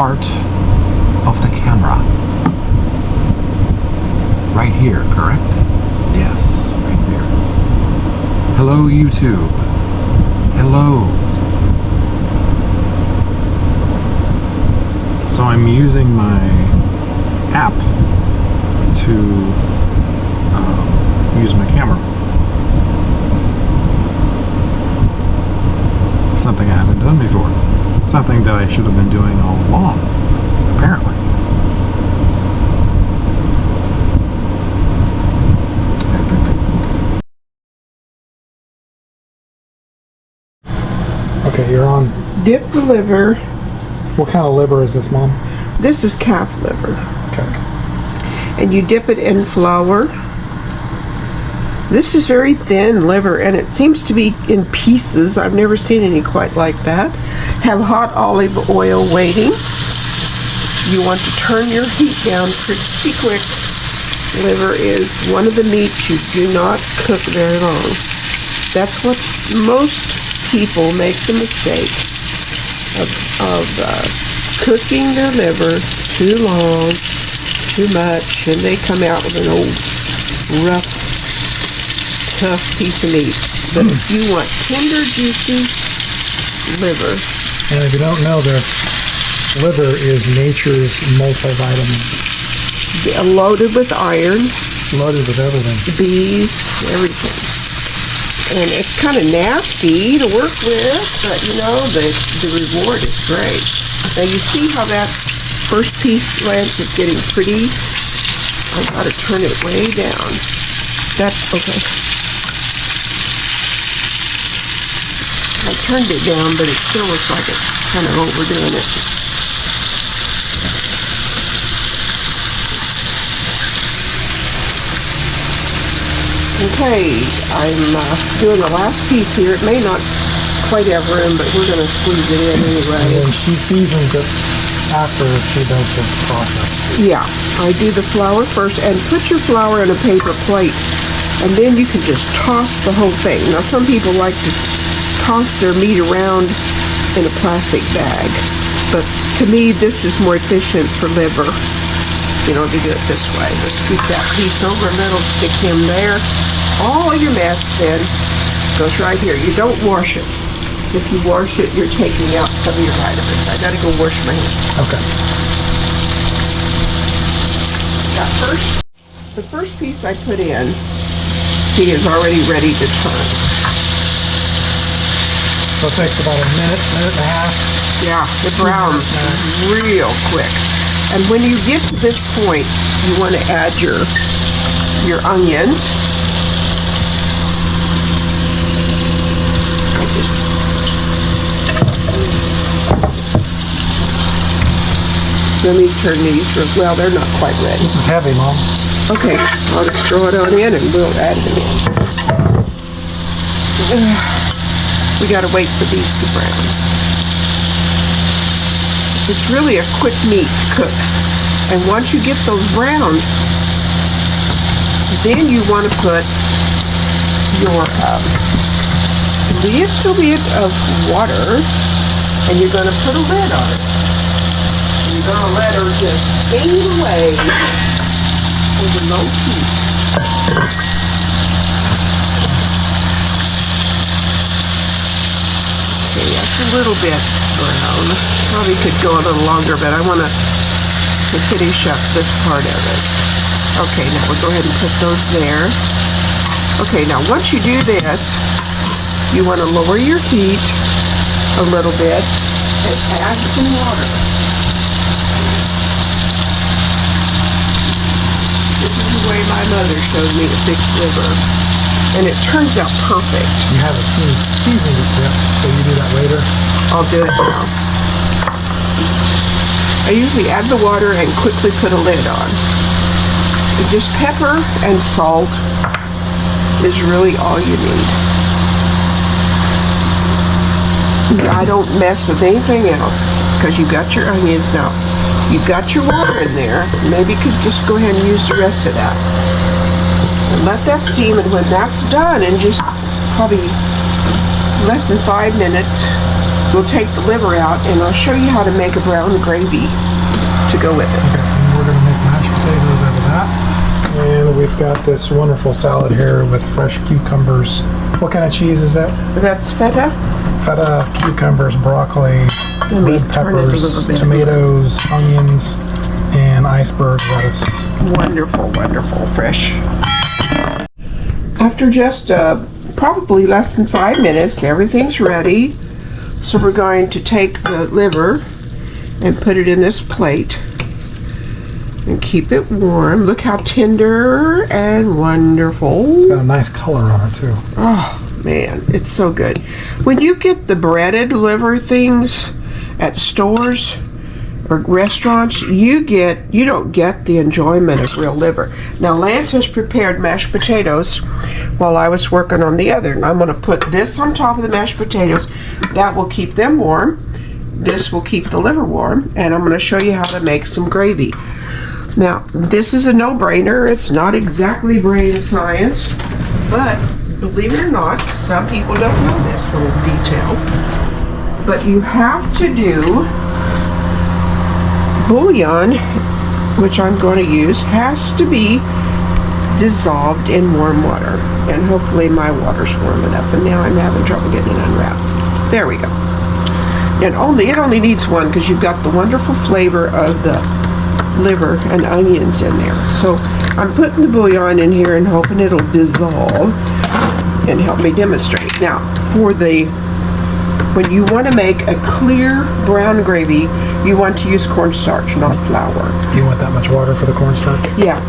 part of the camera. Right here, correct? Yes, right there. Hello, YouTube. Hello. So I'm using my app to use my camera. Something I haven't done before. Something that I should have been doing all along, apparently. Okay, you're on. Dip the liver. What kind of liver is this, Mom? This is calf liver. Okay. And you dip it in flour. This is very thin liver, and it seems to be in pieces. I've never seen any quite like that. Have hot olive oil waiting. You want to turn your heat down pretty quick. Liver is one of the meats you do not cook very long. That's what most people make the mistake of cooking their liver too long, too much, and they come out with an old rough, tough piece of meat. But if you want tender, juicy liver. And if you don't know this, liver is nature's multivitamin. Loaded with iron. Loaded with everything. Bees, everything. And it's kind of nasty to work with, but you know, the reward is great. Now you see how that first piece, Lance, is getting pretty? I've got to turn it way down. That's okay. I turned it down, but it still looks like it's kind of overdoing it. Okay, I'm doing the last piece here. It may not quite have room, but we're going to squeeze it in anyway. And then she seasons it after she does this process. Yeah, I do the flour first, and put your flour in a paper plate, and then you can just toss the whole thing. Now, some people like to toss their meat around in a plastic bag, but to me, this is more efficient for liver, you know, to do it this way. Just scoop that piece over a little, stick him there. All your mess then goes right here. You don't wash it. If you wash it, you're taking out some of your vitamins. I gotta go wash my hands. Okay. Now the first piece I put in, he is already ready to turn. So it takes about a minute and a half. Yeah, it browns real quick. And when you get to this point, you want to add your onions. Let me turn these. Well, they're not quite ready. This is heavy, Mom. Okay, I'll just throw it on in and we'll add it in. We gotta wait for these to brown. It's really a quick meat to cook. And once you get those browned, then you want to put your little bit of water, and you're going to put a lid on it. You're going to let her just fade away over low heat. Okay, that's a little bit brown. Probably could go a little longer, but I want to finish up this part of it. Okay, now we'll go ahead and put those there. Okay, now once you do this, you want to lower your heat a little bit and add some water. This is the way my mother showed me to fix liver, and it turns out perfect. You haven't seasoned it yet, so you do that later? I'll do it now. I usually add the water and quickly put a lid on. And just pepper and salt is really all you need. I don't mess with anything else because you've got your onions now. You've got your water in there. Maybe you could just go ahead and use the rest of that. And let that steam, and when that's done in just probably less than 5 minutes, we'll take the liver out and I'll show you how to make a brown gravy to go with it. Okay, and we're gonna make mashed potatoes out of that. And we've got this wonderful salad here with fresh cucumbers. What kind of cheese is that? That's feta. Feta, cucumbers, broccoli, me red turn it a little peppers, bit. tomatoes, onions, and iceberg lettuce. Wonderful, wonderful, fresh. After just probably less than 5 minutes, everything's ready. So we're going to take the liver and put it in this plate and keep it warm. Look how tender and wonderful. It's got a nice color on it too. Oh man, it's so good. When you get the breaded liver things at stores or restaurants, you don't get the enjoyment of real liver. Now Lance has prepared mashed potatoes while I was working on the other, and I'm going to put this on top of the mashed potatoes. That will keep them warm. This will keep the liver warm, and I'm going to show you how to make some gravy. Now, this is a no-brainer. It's not exactly brain science, but believe it or not, some people don't know this little detail. But you have to do bouillon, which I'm going to use, has to be dissolved in warm water. And hopefully my water's warm enough, and now I'm having trouble getting it unwrapped. There we go. And it only needs one because you've got the wonderful flavor of the liver and onions in there. So I'm putting the bouillon in here and hoping it'll dissolve and help me demonstrate. Now, when you want to make a clear brown gravy, you want to use cornstarch, not flour. You want that much water for the cornstarch? Yeah.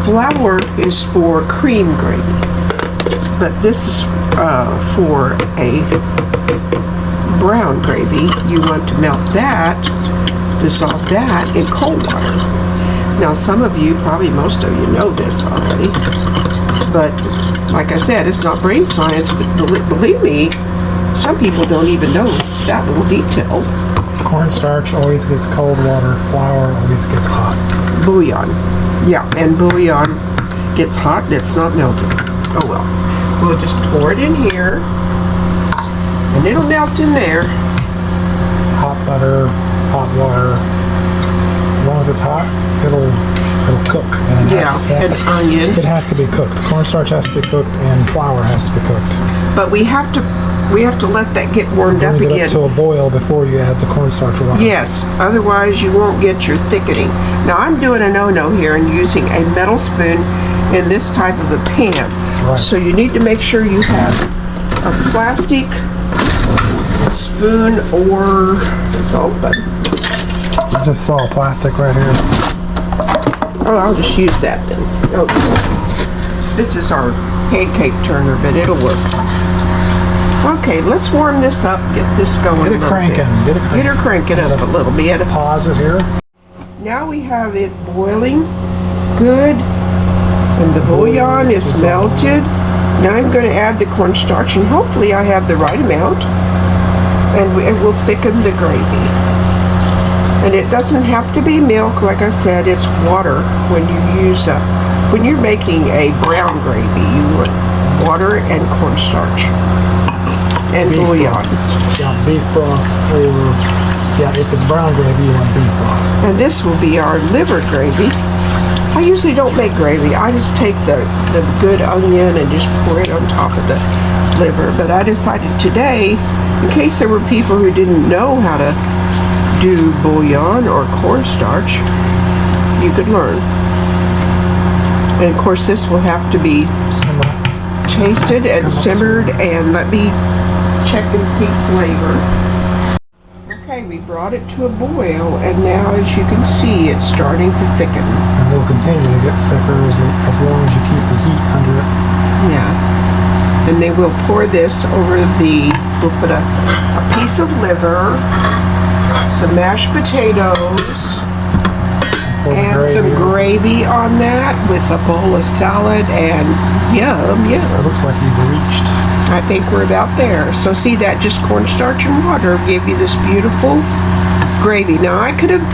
Flour is for cream gravy, but this is for a brown gravy. You want to melt that, dissolve that in cold water. Now, some of you, probably most of you, know this already, but like I said, it's not brain science, but believe me, some people don't even know that little detail. Cornstarch always gets cold water, flour always gets hot. Bouillon. Yeah, and bouillon gets hot and it's not melted. Oh well. We'll just pour it in here and it'll melt in there. Hot butter, hot water. As long as it's hot, it'll cook. And And onions. It has to be cooked. Cornstarch has to be cooked and flour has to be cooked. But we have to let that get warmed up Bring it again. up to a boil before you add the cornstarch water. Yes, otherwise you won't get your thickening. Now I'm doing a no-no here and using a metal spoon in this type of a pan. Right. So you need to make sure you have a plastic spoon or salt button. I just saw plastic right here. Oh, I'll just use that then. Oh, this is our pancake turner, but it'll work. Okay, let's warm this up, get this going Get it a little cranking. bit. Get Get her cranking up a little bit. Pause it here. Now we have it boiling good, and the bouillon is melted. Now I'm going to add the cornstarch, and hopefully I have the right amount, and it will thicken the gravy. And it doesn't have to be milk, like I said, it's water. When you're making a brown gravy, you want water and cornstarch and Beef bouillon. broth. Yeah, beef broth, or if it's brown gravy, you want beef broth. And this will be our liver gravy. I usually don't make gravy. I just take the good onion and just pour it on top of the liver. But I decided today, in case there were people who didn't know how to do bouillon or cornstarch, you could learn. And of course this will have to be tasted and simmered, and let me check and see flavor. Okay, we brought it to a boil, and now as you can see, it's starting to thicken. And it'll continue to get thicker as long as you keep the heat under it. Yeah. And then we'll pour this over we'll put a piece of liver, some mashed potatoes, and some gravy on that with a bowl of salad, and yum. It looks like you've reached. I think we're about there. So see, that just cornstarch and water give you this beautiful gravy. Now I could have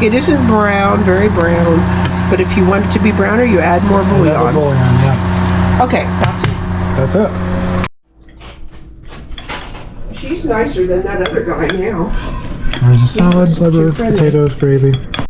it isn't brown, very brown, but if you want it to be browner, you add more bouillon. Yeah. Okay, that's it. That's it. she's nicer than that other guy now. There's a salad, wasn't too liver, friendly. potatoes, gravy.